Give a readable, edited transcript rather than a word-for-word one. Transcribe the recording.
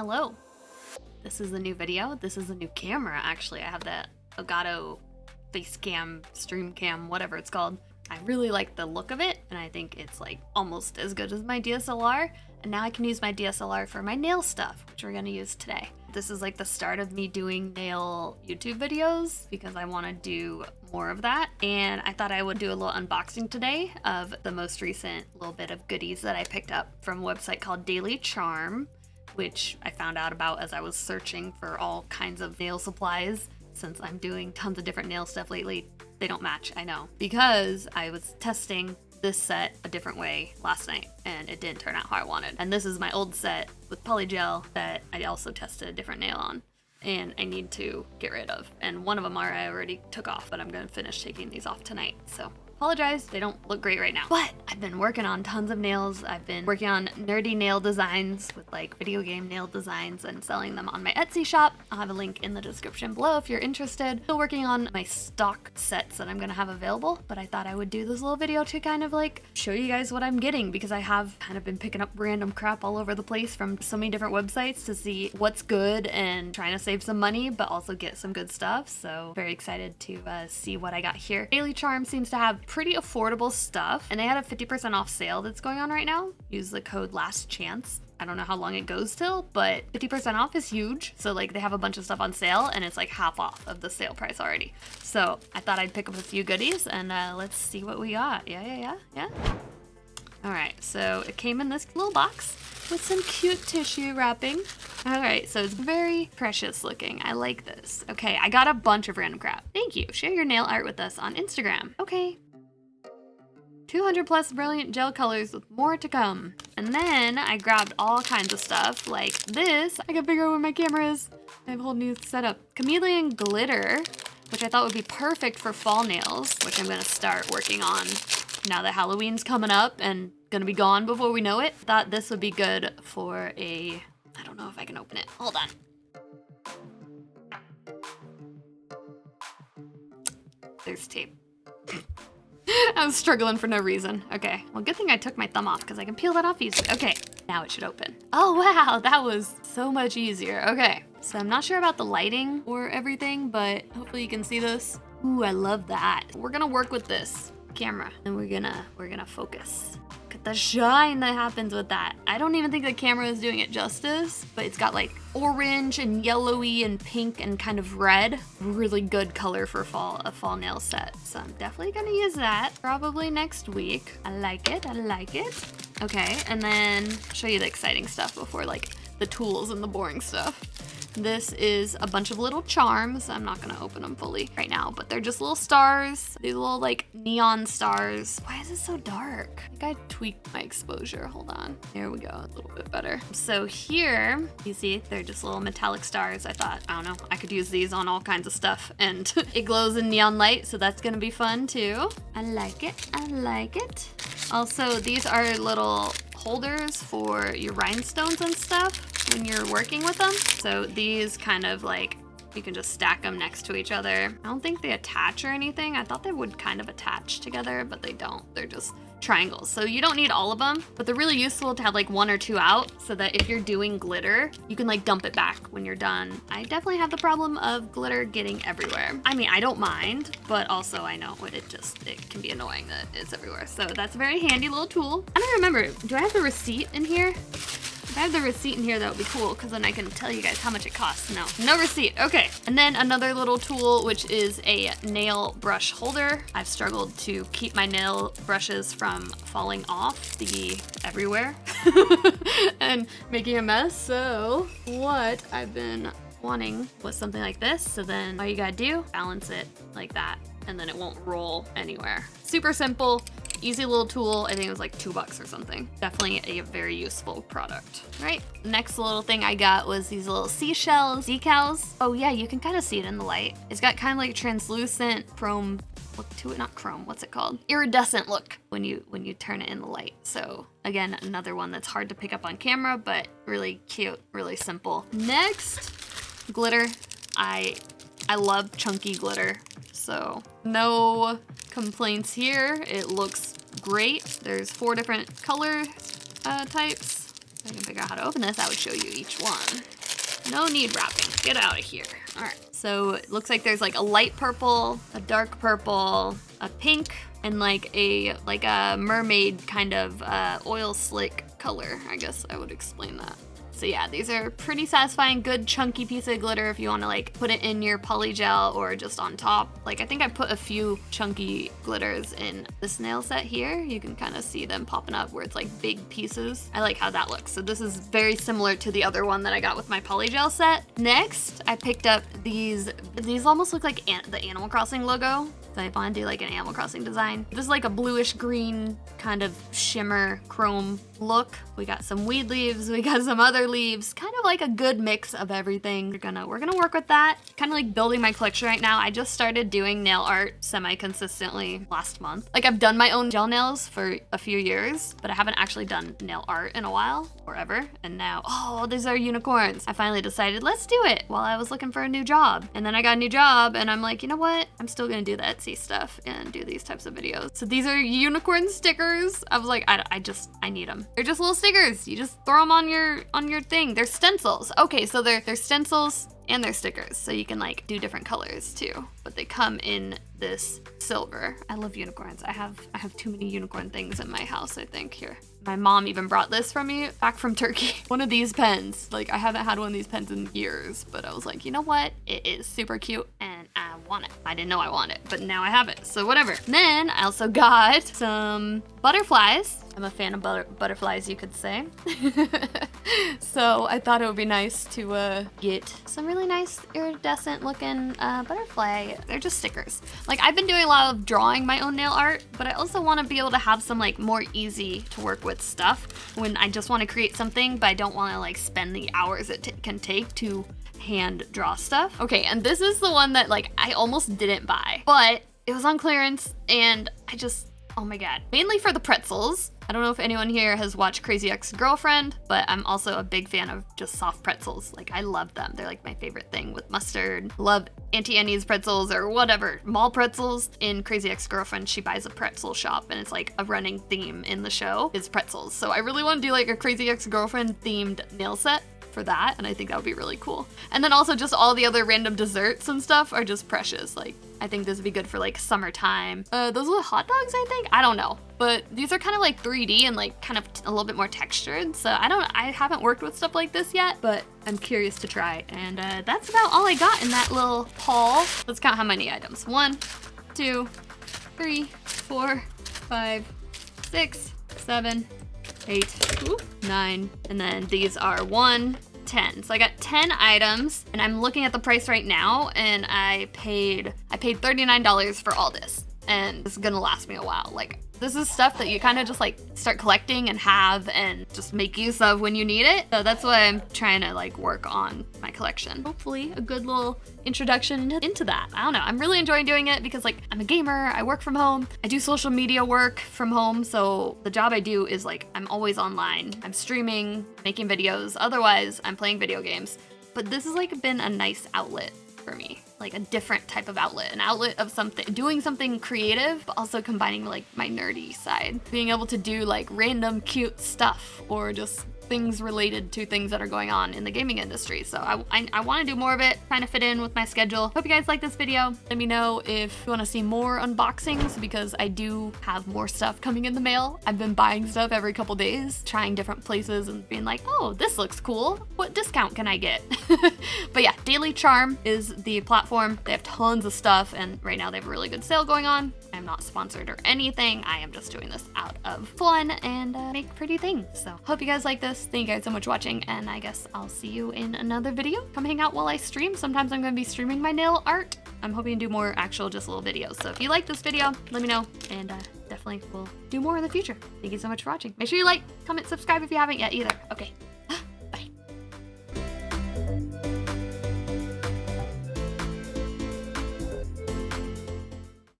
Hello. This is a new video. This is a new camera, actually. I have the Elgato face cam, stream cam, whatever it's called. I really like the look of it, and I think it's like almost as good as my DSLR. And now I can use my DSLR for my nail stuff, which we're gonna use today. This is like the start of me doing nail YouTube videos because I want to do more of that. And I thought I would do a little unboxing today of the most recent little bit of goodies that I picked up from a website called Charme, which I found out about as I was searching for all kinds of nail supplies. Since I'm doing tons of different nail stuff lately, they don't match, I know. Because I was testing this set a different way last night and it didn't turn out how I wanted. And this is my old set with polygel that I also tested a different nail on and I need to get rid of. And one of them I already took off, but I'm gonna finish taking these off tonight. So apologize, they don't look great right now. But I've been working on tons of nails. I've been working on nerdy nail designs with like video game nail designs and selling them on my Etsy shop. I'll have a link in the description below if you're interested. Still working on my stock sets that I'm gonna have available, but I thought I would do this little video to kind of like show you guys what I'm getting because I have kind of been picking up random crap all over the place from so many different websites to see what's good and trying to save some money, but also get some good stuff. So very excited to see what I got here. Charme seems to have pretty affordable stuff, and they had a 50% off sale that's going on right now. Use the code LASTCHANCE. I don't know how long it goes till, but 50% off is huge. So like they have a bunch of stuff on sale and it's like half off of the sale price already. So I thought I'd pick up a few goodies and let's see what we got. Yeah. All right, so it came in this little box with some cute tissue wrapping. All right, so it's very precious looking. I like this. Okay, I got a bunch of random crap. Thank you. Share your nail art with us on Instagram. Okay. 200 plus brilliant gel colors with more to come. And then I grabbed all kinds of stuff like this. I can figure out where my camera is. I have a whole new setup. Chameleon glitter, which I thought would be perfect for fall nails, which I'm gonna start working on now that Halloween's coming up and gonna be gone before we know it. Thought this would be good for I don't know if I can open it. Hold on. There's tape. I was struggling for no reason. Okay, well, good thing I took my thumb off because I can peel that off easily. Okay, now it should open. Oh, wow, that was so much easier. Okay, so I'm not sure about the lighting or everything, but hopefully you can see this. Ooh, I love that. We're gonna work with this camera and we're gonna focus. Look at the shine that happens with that. I don't even think the camera is doing it justice, but it's got like orange and yellowy and pink and kind of red. Really good color for a fall nail set. So I'm definitely gonna use that probably next week. I like it. Okay, and then I'll show you the exciting stuff before like the tools and the boring stuff. This is a bunch of little charms. I'm not gonna open them fully right now, but they're just little stars. These little like neon stars. Why is it so dark? I think I tweaked my exposure. Hold on. There we go, a little bit better. So here, you see, they're just little metallic stars. I thought, I don't know, I could use these on all kinds of stuff and it glows in neon light, so that's gonna be fun too. I like it. Also, these are little holders for your rhinestones and stuff when you're working with them. So these kind of like, you can just stack them next to each other. I don't think they attach or anything. I thought they would kind of attach together, but they don't. They're just triangles. So you don't need all of them, but they're really useful to have like one or two out so that if you're doing glitter, you can like dump it back when you're done. I definitely have the problem of glitter getting everywhere. I mean, I don't mind, but also I know it can be annoying that it's everywhere. So that's a very handy little tool. I don't remember, do I have the receipt in here? If I have the receipt in here, that would be cool because then I can tell you guys how much it costs. No receipt. Okay. And then another little tool, which is a nail brush holder. I've struggled to keep my nail brushes from falling off everywhere and making a mess. So what I've been wanting was something like this. So then all you gotta do, balance it like that, and then it won't roll anywhere. Super simple. Easy little tool. I think it was like $2 or something. Definitely a very useful product. Right. The next little thing I got was these little seashells decals. Oh yeah, you can kind of see it in the light. It's got kind of like translucent chrome look to it. Not chrome, what's it called? Iridescent look when you turn it in the light. So again, another one that's hard to pick up on camera, but really cute, really simple. Next, glitter. I love chunky glitter. So no complaints here. It looks great. There's 4 different color types. I can figure out how to open this, I would show you each one. No need wrapping. Get out of here. All right. So it looks like there's like a light purple, a dark purple, a pink, and like a mermaid kind of oil slick color. I guess I would explain that. So yeah, these are pretty satisfying, good chunky piece of glitter if you want to like put it in your poly gel or just on top. Like I think I put a few chunky glitters in this nail set here. You can kind of see them popping up where it's like big pieces. I like how that looks. So this is very similar to the other one that I got with my poly gel set. Next, I picked up these. These almost look like the Animal Crossing logo. So I want to do like an Animal Crossing design. This is like a bluish green kind of shimmer chrome look. We got some weed leaves, we got some other leaves, kind of like a good mix of everything. We're gonna work with that. Kind of like building my collection right now. I just started doing nail art semi-consistently last month. Like I've done my own gel nails for a few years, but I haven't actually done nail art in a while or ever. And now, oh, these are unicorns. I finally decided, let's do it while I was looking for a new job. And then I got a new job and I'm like, you know what? I'm still gonna do that Etsy stuff and do these types of videos. So these are unicorn stickers. I was like, I need them. They're just little stickers. You just throw them on your thing. They're stencils. Okay, so they're stencils and they're stickers. So you can like do different colors too. But they come in this silver. I love unicorns. I have too many unicorn things in my house, I think. Here. My mom even brought this from me back from Turkey. One of these pens. Like I haven't had one of these pens in years, but I was like, you know what? It is super cute and I want it. I didn't know I want it, but now I have it. So whatever. Then I also got some butterflies. I'm a fan of butterflies, you could say. So I thought it would be nice to get some really nice iridescent looking butterfly. They're just stickers. Like I've been doing a lot of drawing my own nail art, but I also want to be able to have some like more easy to work with stuff when I just want to create something, but I don't want to like spend the hours it can take to hand draw stuff. Okay, and this is the one that like I almost didn't buy, but it was on clearance and oh my god. Mainly for the pretzels. I don't know if anyone here has watched Crazy Ex-Girlfriend, but I'm also a big fan of just soft pretzels. Like I love them. They're like my favorite thing with mustard. Love Auntie Annie's pretzels or whatever. Mall pretzels. In Crazy Ex-Girlfriend, she buys a pretzel shop and it's like a running theme in the show is pretzels. So I really want to do like a Crazy Ex-Girlfriend themed nail set for that, and I think that would be really cool. And then also just all the other random desserts and stuff are just precious. Like I think this would be good for like summertime. Those are hot dogs, I think? I don't know. But these are kind of like 3D and like kind of a little bit more textured. So I haven't worked with stuff like this yet, but I'm curious to try. And that's about all I got in that little haul. Let's count how many items. 1, 2, 3, 4, 5, 6, 7, 8, 9, and then these are 1, 10. So I got 10 items and I'm looking at the price right now and I paid $39 for all this. And this is gonna last me a while. Like this is stuff that you kind of just like start collecting and have and just make use of when you need it. So that's why I'm trying to like work on my collection. Hopefully a good little introduction into that. I don't know. I'm really enjoying doing it because like I'm a gamer, I work from home, I do social media work from home. So the job I do is like I'm always online. I'm streaming, making videos. Otherwise I'm playing video games. But this has like been a nice outlet for me. Like a different type of outlet, an outlet of something, doing something creative, but also combining like my nerdy side. Being able to do like random cute stuff or just things related to things that are going on in the gaming industry. So I want to do more of it, trying to fit in with my schedule. Hope you guys like this video. Let me know if you want to see more unboxings because I do have more stuff coming in the mail. I've been buying stuff every couple days, trying different places and being like, oh, this looks cool. What discount can I get? But yeah, Daily Charme is the platform. They have tons of stuff and right now they have a really good sale going on. I'm not sponsored or anything. I am just doing this out of fun and make pretty things. So hope you guys like this. Thank you guys so much for watching and I guess I'll see you in another video. Come hang out while I stream. Sometimes I'm going to be streaming my nail art. I'm hoping to do more actual just little videos. So if you like this video, let me know and definitely will do more in the future. Thank you so much for watching. Make sure you like, comment, subscribe if you haven't yet either. Okay.